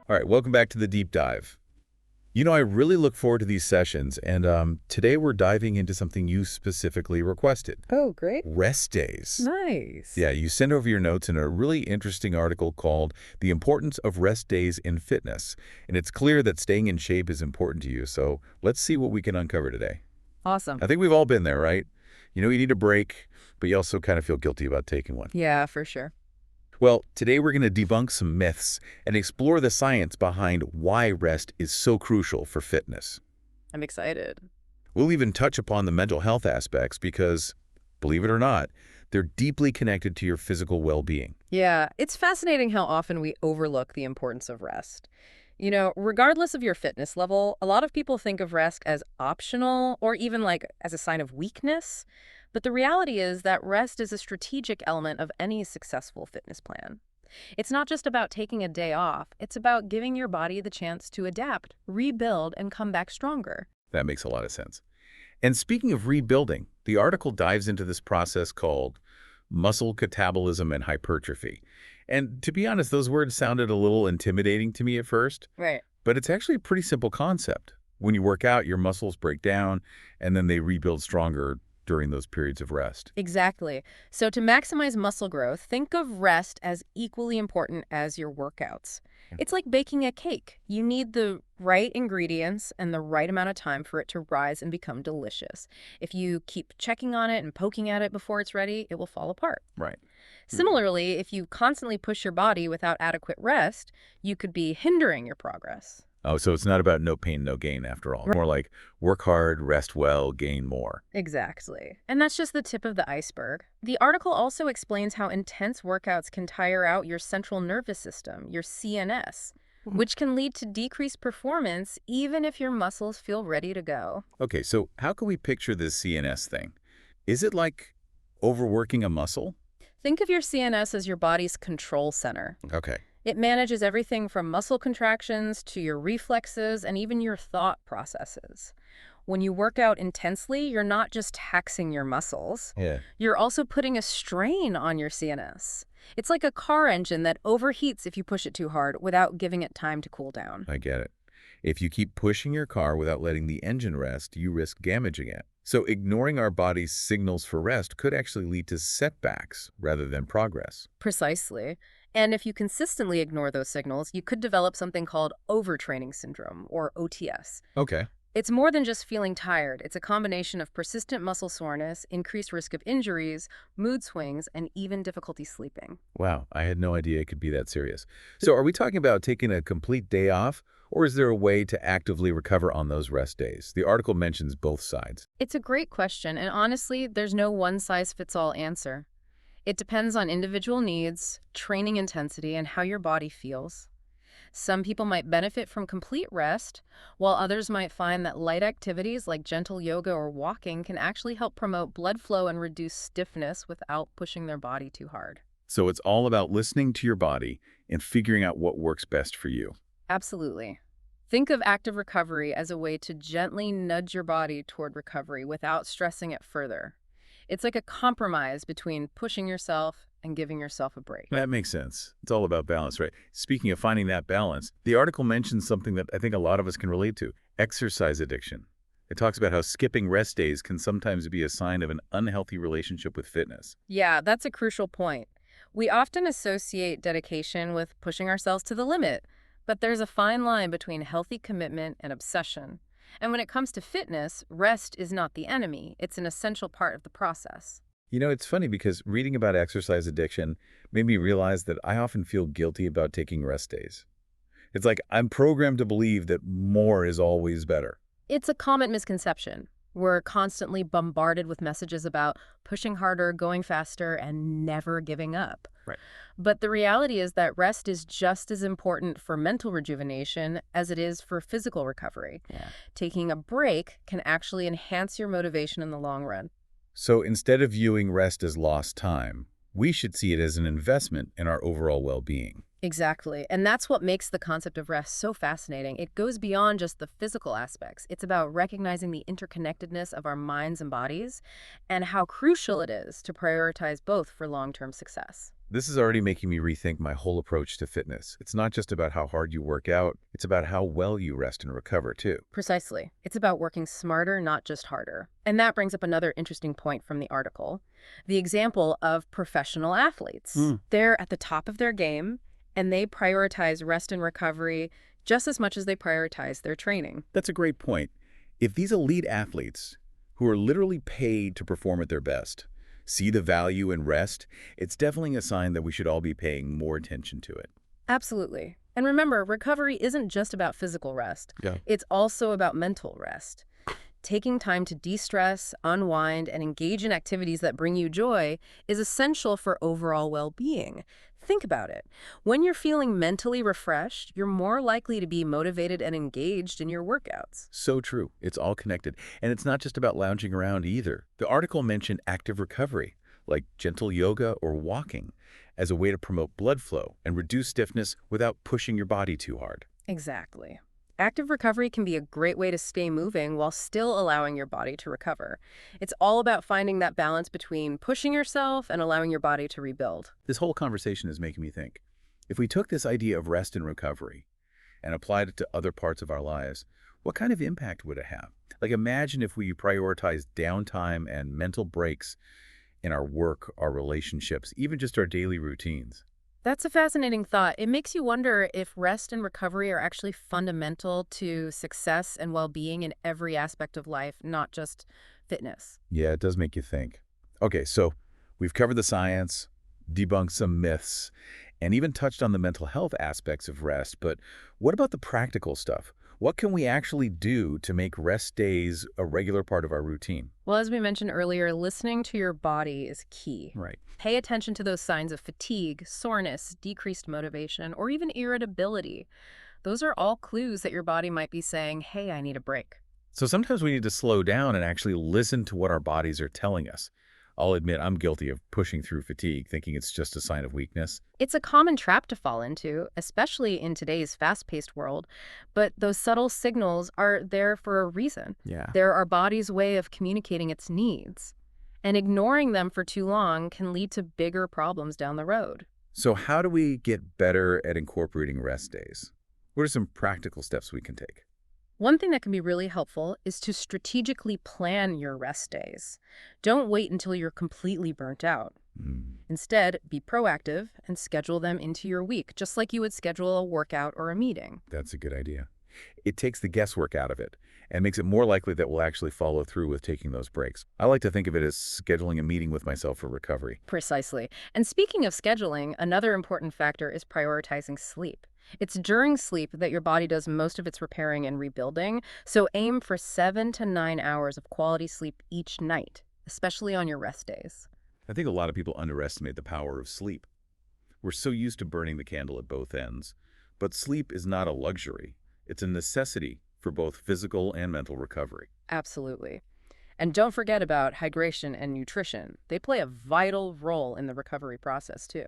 All right, welcome back to the deep dive. I really look forward to these sessions, and today we're diving into something you specifically requested. Oh, great. Rest days. Nice. Yeah, you sent over your notes in a really interesting article called The Importance of Rest Days in Fitness, and it's clear that staying in shape is important to you, so let's see what we can uncover today. Awesome. I think we've all been there, right? You need a break, but you also kind of feel guilty about taking one. Yeah, for sure. Well, today we're going to debunk some myths and explore the science behind why rest is so crucial for fitness. I'm excited. We'll even touch upon the mental health aspects because, believe it or not, they're deeply connected to your physical well-being. Yeah, it's fascinating how often we overlook the importance of rest. Regardless of your fitness level, a lot of people think of rest as optional or even like as a sign of weakness. But the reality is that rest is a strategic element of any successful fitness plan. It's not just about taking a day off, it's about giving your body the chance to adapt, rebuild, and come back stronger. That makes a lot of sense. And speaking of rebuilding, the article dives into this process called muscle catabolism and hypertrophy. And to be honest, those words sounded a little intimidating to me at first, Right. but it's actually a pretty simple concept. When you work out, your muscles break down, and then they rebuild stronger during those periods of rest. Exactly. So to maximize muscle growth, think of rest as equally important as your workouts. It's like baking a cake. You need the right ingredients and the right amount of time for it to rise and become delicious. If you keep checking on it and poking at it before it's ready, it will fall apart. Right. Similarly, if you constantly push your body without adequate rest, you could be hindering your progress. Oh, so it's not about no pain, no gain after all. More like work hard, rest well, gain more. Exactly. And that's just the tip of the iceberg. The article also explains how intense workouts can tire out your central nervous system, your CNS, which can lead to decreased performance even if your muscles feel ready to go. Okay, so how can we picture this CNS thing? Is it like overworking a muscle? Think of your CNS as your body's control center. Okay. It manages everything from muscle contractions to your reflexes and even your thought processes. When you work out intensely, you're not just taxing your muscles. Yeah. You're also putting a strain on your CNS. It's like a car engine that overheats if you push it too hard without giving it time to cool down. I get it. If you keep pushing your car without letting the engine rest, you risk damaging it. So ignoring our body's signals for rest could actually lead to setbacks rather than progress. Precisely. And if you consistently ignore those signals, you could develop something called overtraining syndrome, or OTS. Okay. It's more than just feeling tired. It's a combination of persistent muscle soreness, increased risk of injuries, mood swings, and even difficulty sleeping. Wow, I had no idea it could be that serious. So are we talking about taking a complete day off, or is there a way to actively recover on those rest days? The article mentions both sides. It's a great question, and honestly, there's no one-size-fits-all answer. It depends on individual needs, training intensity, and how your body feels. Some people might benefit from complete rest, while others might find that light activities like gentle yoga or walking can actually help promote blood flow and reduce stiffness without pushing their body too hard. So it's all about listening to your body and figuring out what works best for you. Absolutely. Think of active recovery as a way to gently nudge your body toward recovery without stressing it further. It's like a compromise between pushing yourself and giving yourself a break. That makes sense. It's all about balance, right? Speaking of finding that balance, the article mentions something that I think a lot of us can relate to, exercise addiction. It talks about how skipping rest days can sometimes be a sign of an unhealthy relationship with fitness. Yeah, that's a crucial point. We often associate dedication with pushing ourselves to the limit, but there's a fine line between healthy commitment and obsession. And when it comes to fitness, rest is not the enemy. It's an essential part of the process. It's funny because reading about exercise addiction made me realize that I often feel guilty about taking rest days. It's like I'm programmed to believe that more is always better. It's a common misconception. We're constantly bombarded with messages about pushing harder, going faster, and never giving up. Right. But the reality is that rest is just as important for mental rejuvenation as it is for physical recovery. Yeah. Taking a break can actually enhance your motivation in the long run. So instead of viewing rest as lost time, we should see it as an investment in our overall well-being. Exactly. And that's what makes the concept of rest so fascinating. It goes beyond just the physical aspects. It's about recognizing the interconnectedness of our minds and bodies and how crucial it is to prioritize both for long-term success. This is already making me rethink my whole approach to fitness. It's not just about how hard you work out, it's about how well you rest and recover, too. Precisely. It's about working smarter, not just harder. And that brings up another interesting point from the article. The example of professional athletes. Hmm. They're at the top of their game, and they prioritize rest and recovery just as much as they prioritize their training. That's a great point. If these elite athletes, who are literally paid to perform at their best, see the value in rest, it's definitely a sign that we should all be paying more attention to it. Absolutely. And remember, recovery isn't just about physical rest. Yeah. It's also about mental rest. Taking time to de-stress, unwind, and engage in activities that bring you joy is essential for overall well-being. Think about it. When you're feeling mentally refreshed, you're more likely to be motivated and engaged in your workouts. So true. It's all connected. And it's not just about lounging around either. The article mentioned active recovery, like gentle yoga or walking, as a way to promote blood flow and reduce stiffness without pushing your body too hard. Exactly. Active recovery can be a great way to stay moving while still allowing your body to recover. It's all about finding that balance between pushing yourself and allowing your body to rebuild. This whole conversation is making me think. If we took this idea of rest and recovery and applied it to other parts of our lives, what kind of impact would it have? Like, imagine if we prioritized downtime and mental breaks in our work, our relationships, even just our daily routines. That's a fascinating thought. It makes you wonder if rest and recovery are actually fundamental to success and well-being in every aspect of life, not just fitness. Yeah, it does make you think. Okay, so we've covered the science, debunked some myths, and even touched on the mental health aspects of rest, but what about the practical stuff? What can we actually do to make rest days a regular part of our routine? Well, as we mentioned earlier, listening to your body is key. Right. Pay attention to those signs of fatigue, soreness, decreased motivation, or even irritability. Those are all clues that your body might be saying, hey, I need a break. So sometimes we need to slow down and actually listen to what our bodies are telling us. I'll admit I'm guilty of pushing through fatigue, thinking it's just a sign of weakness. It's a common trap to fall into, especially in today's fast-paced world, but those subtle signals are there for a reason. Yeah. They're our body's way of communicating its needs, and ignoring them for too long can lead to bigger problems down the road. So how do we get better at incorporating rest days? What are some practical steps we can take? One thing that can be really helpful is to strategically plan your rest days. Don't wait until you're completely burnt out. Hmm, Instead, be proactive and schedule them into your week, just like you would schedule a workout or a meeting. that's a good idea. It takes the guesswork out of it and makes it more likely that we'll actually follow through with taking those breaks. I like to think of it as scheduling a meeting with myself for recovery. Precisely. And speaking of scheduling, another important factor is prioritizing sleep. It's during sleep that your body does most of its repairing and rebuilding, so aim for 7 to 9 hours of quality sleep each night, especially on your rest days. I think a lot of people underestimate the power of sleep. We're so used to burning the candle at both ends, but sleep is not a luxury. It's a necessity for both physical and mental recovery. Absolutely. And don't forget about hydration and nutrition. They play a vital role in the recovery process, too.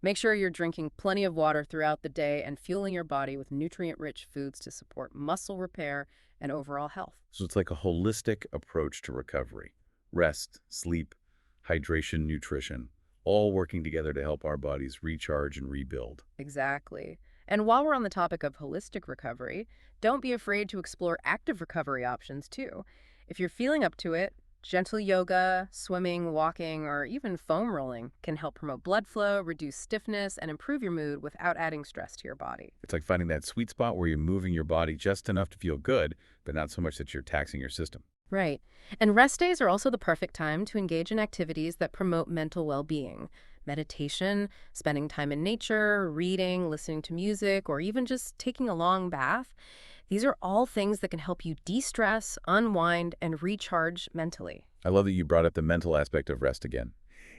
Make sure you're drinking plenty of water throughout the day and fueling your body with nutrient-rich foods to support muscle repair and overall health. So it's like a holistic approach to recovery. Rest, sleep, hydration, nutrition, all working together to help our bodies recharge and rebuild. Exactly. And while we're on the topic of holistic recovery, don't be afraid to explore active recovery options, too. If you're feeling up to it, gentle yoga, swimming, walking, or even foam rolling can help promote blood flow, reduce stiffness, and improve your mood without adding stress to your body. It's like finding that sweet spot where you're moving your body just enough to feel good, but not so much that you're taxing your system. Right. And rest days are also the perfect time to engage in activities that promote mental well-being. Meditation, spending time in nature, reading, listening to music, or even just taking a long bath. These are all things that can help you de-stress, unwind, and recharge mentally. I love that you brought up the mental aspect of rest again.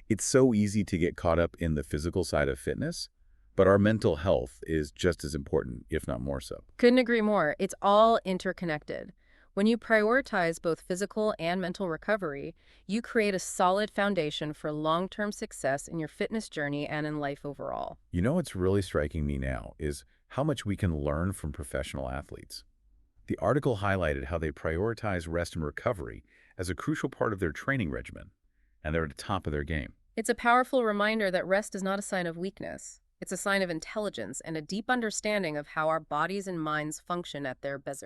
It's so easy to get caught up in the physical side of fitness, but our mental health is just as important, if not more so. Couldn't agree more. It's all interconnected. When you prioritize both physical and mental recovery, you create a solid foundation for long-term success in your fitness journey and in life overall. You know what's really striking me now is how much we can learn from professional athletes. The article highlighted how they prioritize rest and recovery as a crucial part of their training regimen, and they're at the top of their game. It's a powerful reminder that rest is not a sign of weakness. It's a sign of intelligence and a deep understanding of how our bodies and minds function at their best.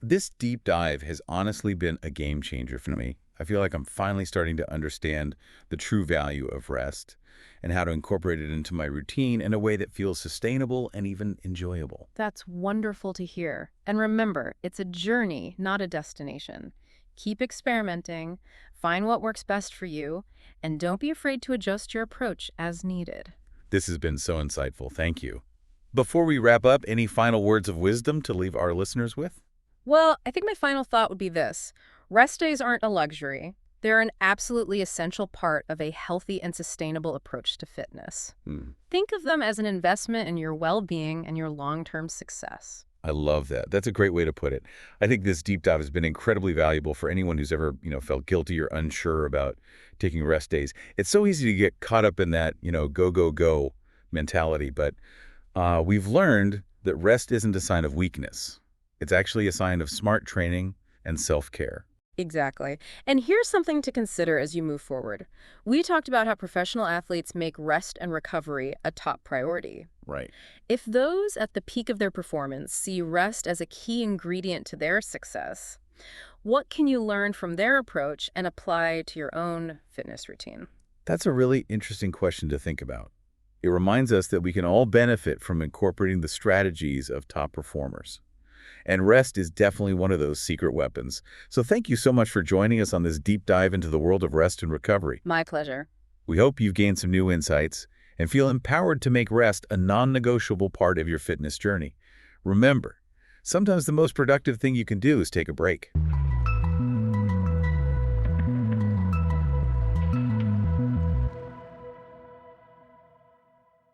This deep dive has honestly been a game changer for me. I feel like I'm finally starting to understand the true value of rest and how to incorporate it into my routine in a way that feels sustainable and even enjoyable. That's wonderful to hear. And remember, it's a journey, not a destination. Keep experimenting, find what works best for you, and don't be afraid to adjust your approach as needed. This has been so insightful. Thank you. Before we wrap up, any final words of wisdom to leave our listeners with? Well, I think my final thought would be this. Rest days aren't a luxury. They're an absolutely essential part of a healthy and sustainable approach to fitness. Think of them as an investment in your well-being and your long-term success. I love that. That's a great way to put it. I think this deep dive has been incredibly valuable for anyone who's ever, felt guilty or unsure about taking rest days. It's so easy to get caught up in that, go, go, go mentality. But we've learned that rest isn't a sign of weakness. It's actually a sign of smart training and self-care. Exactly. And here's something to consider as you move forward. We talked about how professional athletes make rest and recovery a top priority. Right. If those at the peak of their performance see rest as a key ingredient to their success, what can you learn from their approach and apply to your own fitness routine? That's a really interesting question to think about. It reminds us that we can all benefit from incorporating the strategies of top performers. And rest is definitely one of those secret weapons. So thank you so much for joining us on this deep dive into the world of rest and recovery. My pleasure. We hope you've gained some new insights and feel empowered to make rest a non-negotiable part of your fitness journey. Remember, sometimes the most productive thing you can do is take a break.